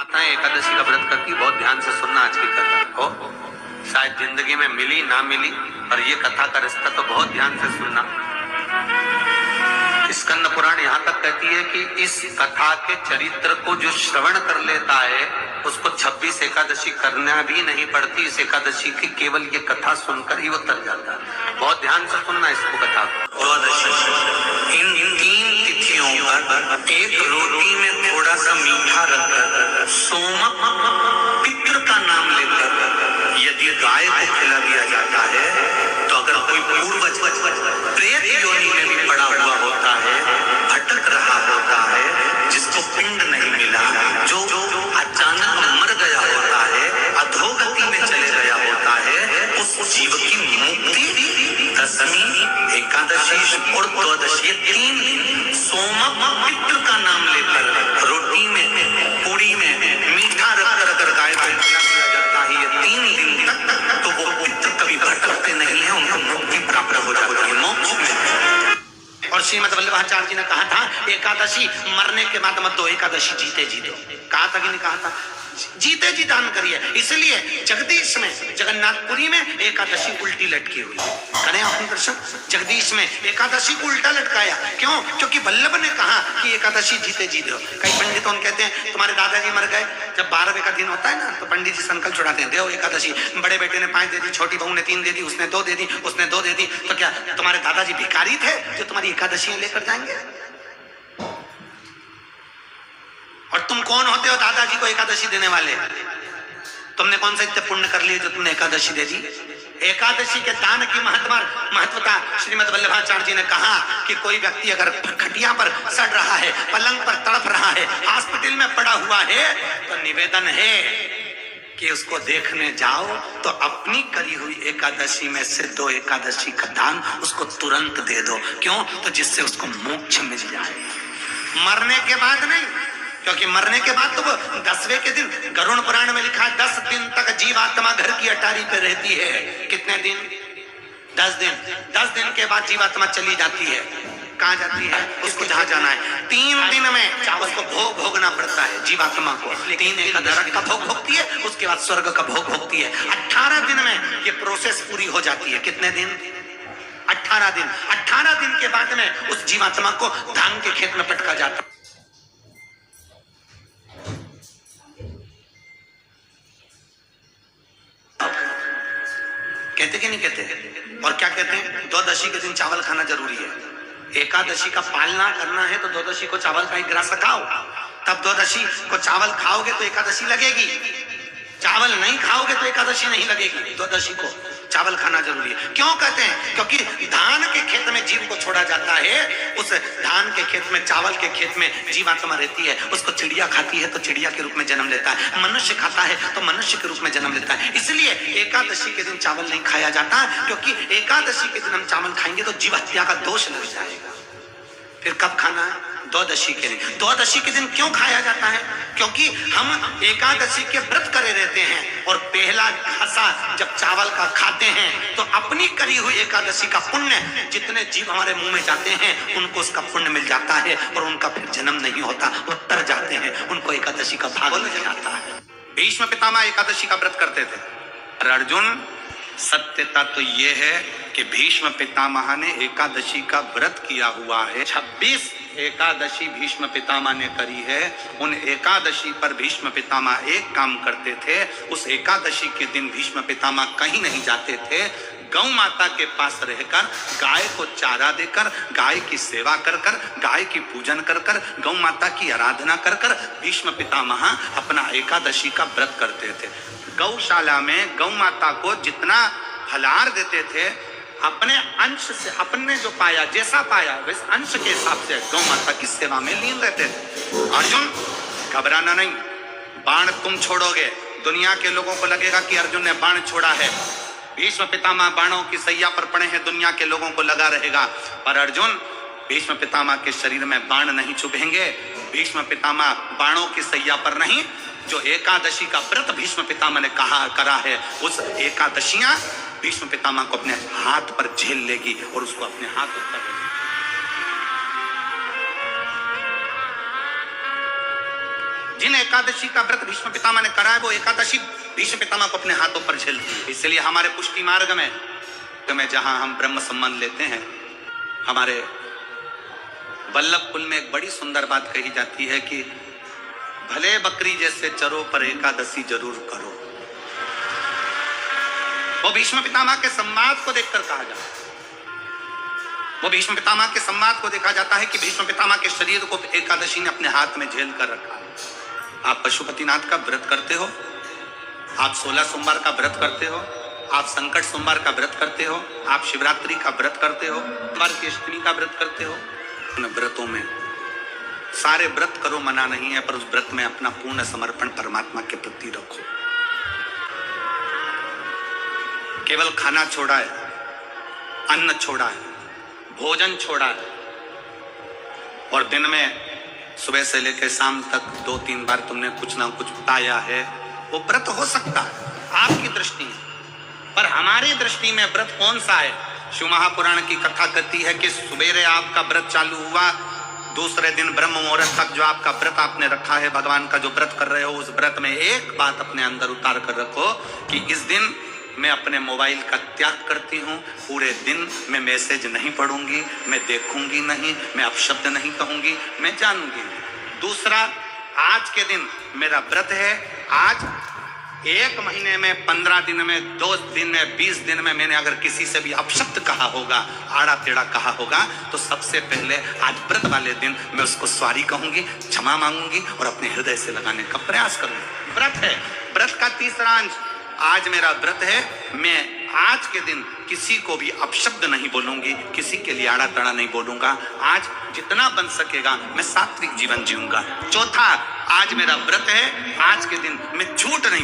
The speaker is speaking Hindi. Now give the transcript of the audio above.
एकादशी का व्रत करती, बहुत ध्यान से सुनना आज की कथा हो, शायद जिंदगी में मिली ना मिली, और ये कथा का रिश्ता तो बहुत ध्यान से सुनना। स्कंद पुराण यहाँ तक कहती है कि इस कथा के चरित्र को जो श्रवण कर लेता है उसको 26 एकादशी करना भी नहीं पड़ती। इस एकादशी की केवल ये कथा सुनकर ही वो तर जाता है। बहुत ध्यान से सुनना इसको, कथा को। इन 3 तिथियों पर एक रोटी में थोड़ा सा मीठा रखकर सोमक पितृ का नाम लेकर यदि गाय को खिला दिया जाता है तो अगर कोई पूर्वज प्रेत योनि में भी पड़ा हुआ होता है, भटक रहा होता है, जिसको पिंड नहीं मिला, जो अचानक मर गया होता है, अधोगति में चले गया होता है, उस जीव की मुक्ति दशमी, एकादशी और द्वादशी 3 दिन सोमक पितृ का नाम लेकर रोटी में, पूरी में मीठा रखकर अगर गाय को खिला दिया जाता है ये 3 दिन तक, तो वो पितृ कभी भटकते नहीं है, उनको मुक्ति प्राप्त हो जाती है, मोक्ष में। और श्रीमद् वल्लभाचार्य जी ने कहा था एकादशी मरने के बाद मत दो, एकादशी जीते जी दो। कहा था कि नहीं कहा था? जीते जी दान करिए। इसलिए जगदीश में, जगन्नाथपुरी में एकादशी उल्टी लटकी हुई। करें अपने दर्शन, जगदीश में एकादशी को उल्टा लटकाया। क्यों? क्योंकि वल्लभ ने कहा कि एकादशी जीते जी दो। कई पंडित कहते हैं तुम्हारे दादाजी मर गए, जब 12वें का दिन होता है ना तो पंडित जी संकल्प छुड़ाते हैं, देव एकादशी, बड़े बेटे ने 5 दे दी, छोटी बहू ने 3 दे दी, उसने 2 दे दी, उसने 2 दे दी, तो क्या तुम्हारे दादाजी भिखारी थे जो तुम्हारी एकादशियां लेकर जाएंगे? और तुम कौन होते हो दादाजी को एकादशी देने वाले? तुमने कौन सा इतने पुण्य कर लिए जो तुमने एकादशी दे दी? एकादशी के दान की महत्वता श्रीमद् वल्लभाचार्य जी ने कहा कि कोई व्यक्ति अगर खटिया पर सड़ रहा है, पलंग पर तड़प रहा है, हॉस्पिटल में पड़ा हुआ है, तो निवेदन है कि उसको देखने जाओ तो अपनी करी हुई एकादशी में से 2 एकादशी का दान उसको तुरंत दे दो। क्यों? तो जिससे उसको मोक्ष मिल जाए, मरने के बाद नहीं। क्योंकि मरने के बाद तो वो 10वें के दिन, गरुड़ पुराण में लिखा है 10 दिन तक जीवात्मा घर की अटारी पे रहती है। कितने दिन? 10 दिन। 10 दिन के बाद जीवात्मा चली जाती है। कहाँ जाती है? उसको जहाँ जाना है। 3 दिन में उसको भोग भोगना पड़ता है जीवात्मा को। 3 नरक का भोग भोगती है, उसके बाद स्वर्ग का भोग भोगती है। 18 दिन में ये प्रोसेस पूरी हो जाती है। कितने दिन? 18 दिन। 18 दिन के बाद में उस जीवात्मा को धान के खेत में पटका जाता है। कहते कि नहीं कहते? और क्या कहते हैं? द्वादशी के दिन चावल खाना जरूरी है। एकादशी का पालना करना है तो द्वादशी को चावल का 1 गिलास खाओ, तब द्वादशी को चावल खाओगे तो एकादशी लगेगी। चावल नहीं खाओगे तो एकादशी नहीं लगेगी। द्वादशी को चावल खाना जरूरी है। क्यों कहते हैं? क्योंकि धान के खेत में जीव को छोड़ा जाता है, उस धान के खेत में, चावल के खेत में जीवात्मा रहती है। उसको चिड़िया खाती है तो चिड़िया के रूप में जन्म लेता है, मनुष्य खाता है तो मनुष्य के रूप में जन्म लेता है। इसलिए एकादशी के दिन चावल नहीं खाया जाता, क्योंकि एकादशी के दिन हम चावल खाएंगे तो जीव हत्या का दोष लग जाएगा। फिर कब खाना है? द्वादशी के दिन। द्वादशी के दिन क्यों खाया जाता है? क्योंकि हम एकादशी के व्रत करे रहते हैं, और पहला घासा जब चावल का खाते हैं तो अपनी करी हुई एकादशी का पुण्य, जितने जीव हमारे मुंह में जाते हैं उनको उसका पुण्य मिल जाता है, और उनका फिर जन्म नहीं होता, वो तर जाते हैं, उनको एकादशी का भाग मिल जाता है। भीष्म पितामह एकादशी का व्रत करते थे। और अर्जुन, सत्यता तो ये है कि भीष्म पितामह ने एकादशी का व्रत किया हुआ है। 26 एकादशी भीष्म पितामह ने करी है। उन एकादशी पर भीष्म पितामह एक काम करते थे। उस एकादशी के दिन भीष्म पितामह कहीं नहीं जाते थे। गौ माता के पास रहकर, गाय को चारा देकर, गाय की सेवा कर कर, गाय की पूजन कर कर, गौ माता की आराधना कर कर भीष्म पितामह अपना एकादशी का व्रत करते थे। गौशाला में गौ माता को जितना फलाहार देते थे, अपने अंश से, अपने जो पाया, जैसा पाया वैसे अंश के हिसाब से गौ माता की सेवा में लीन रहते थे। अर्जुन, घबराना नहीं, बाण तुम छोड़ोगे, दुनिया के लोगों को लगेगा कि अर्जुन ने बाण छोड़ा है। भीष्म पितामह बाणों की सैया पर पड़े हैं, दुनिया के लोगों को लगा रहेगा, पर अर्जुन, भीष्म पितामह के शरीर में बाण नहीं चुभेंगे। भीष्म पितामह बाणों की सैया पर नहीं, जो एकादशी का व्रत भीष्म पितामह ने करा है, उस एकादशियां भीष्म पितामह को अपने हाथ पर झेल लेगी और उसको अपने हाथ ऊपर। जिन एकादशी का व्रत भीष्म पितामह ने करा है वो एकादशी भीष्म पितामह को अपने हाथों पर झेलती है। इसलिए हमारे पुष्टि मार्ग में जहां हम ब्रह्म संबंध लेते हैं, हमारे वल्लभ कुल में एक बड़ी सुंदर बात कही जाती है कि भले बकरी जैसे चरो पर एकादशी जरूर करो। वो भीष्म पितामह के संवाद को देखकर कहा जाता है, वो भीष्म पितामह के संवाद को देखा जाता है कि भीष्म पितामह के शरीर को एकादशी ने अपने हाथ में झेल कर रखा है। आप पशुपतिनाथ का व्रत करते हो, आप 16 सोमवार का व्रत करते हो, आप संकट सोमवार का व्रत करते हो, आप शिवरात्रि का व्रत करते हो, सोमवार की अष्टमी का व्रत करते हो। उन व्रतों में सारे व्रत करो मना नहीं है, पर उस व्रत में अपना पूर्ण समर्पण परमात्मा के प्रति रखो। केवल खाना छोड़ा है, अन्न छोड़ा है, भोजन छोड़ा है, और दिन में सुबह से लेकर शाम तक 2-3 बार तुमने कुछ ना कुछ पाया है, वो व्रत हो सकता है आपकी दृष्टि में, पर हमारी दृष्टि में व्रत कौन सा है? शिव महापुराण की कथा कहती है कि सुबेरे आपका व्रत चालू हुआ, दूसरे दिन ब्रह्म मुहूर्त तक जो आपका व्रत आपने रखा है, भगवान का जो व्रत कर रहे हो, उस व्रत में एक बात अपने अंदर उतार कर रखो कि इस दिन मैं अपने मोबाइल का त्याग करती हूँ, पूरे दिन मैं मैसेज नहीं पढ़ूंगी, मैं देखूंगी नहीं, मैं अपशब्द नहीं कहूंगी, मैं जानूंगी। दूसरा, आज के दिन मेरा व्रत है, आज 1 महीने में, 15 दिन में, 2 दिन में, 20 दिन में मैंने अगर किसी से भी अपशब्द कहा होगा, आड़ा टेढ़ा कहा होगा, तो सबसे पहले आज व्रत वाले दिन मैं उसको सॉरी कहूंगी, क्षमा मांगूंगी और अपने हृदय से लगाने का प्रयास करूंगी। व्रत है। व्रत का तीसरा अंश, आज मेरा व्रत है, मैं आज के दिन किसी को भी अपशब्द नहीं बोलूंगी, किसी के लिए आड़ा तड़ा नहीं बोलूंगा, आज जितना बन सकेगा मैं सात्विक जीवन जीऊंगा। चौथा, आज मेरा व्रत है, आज के दिन मैं झूठ नहीं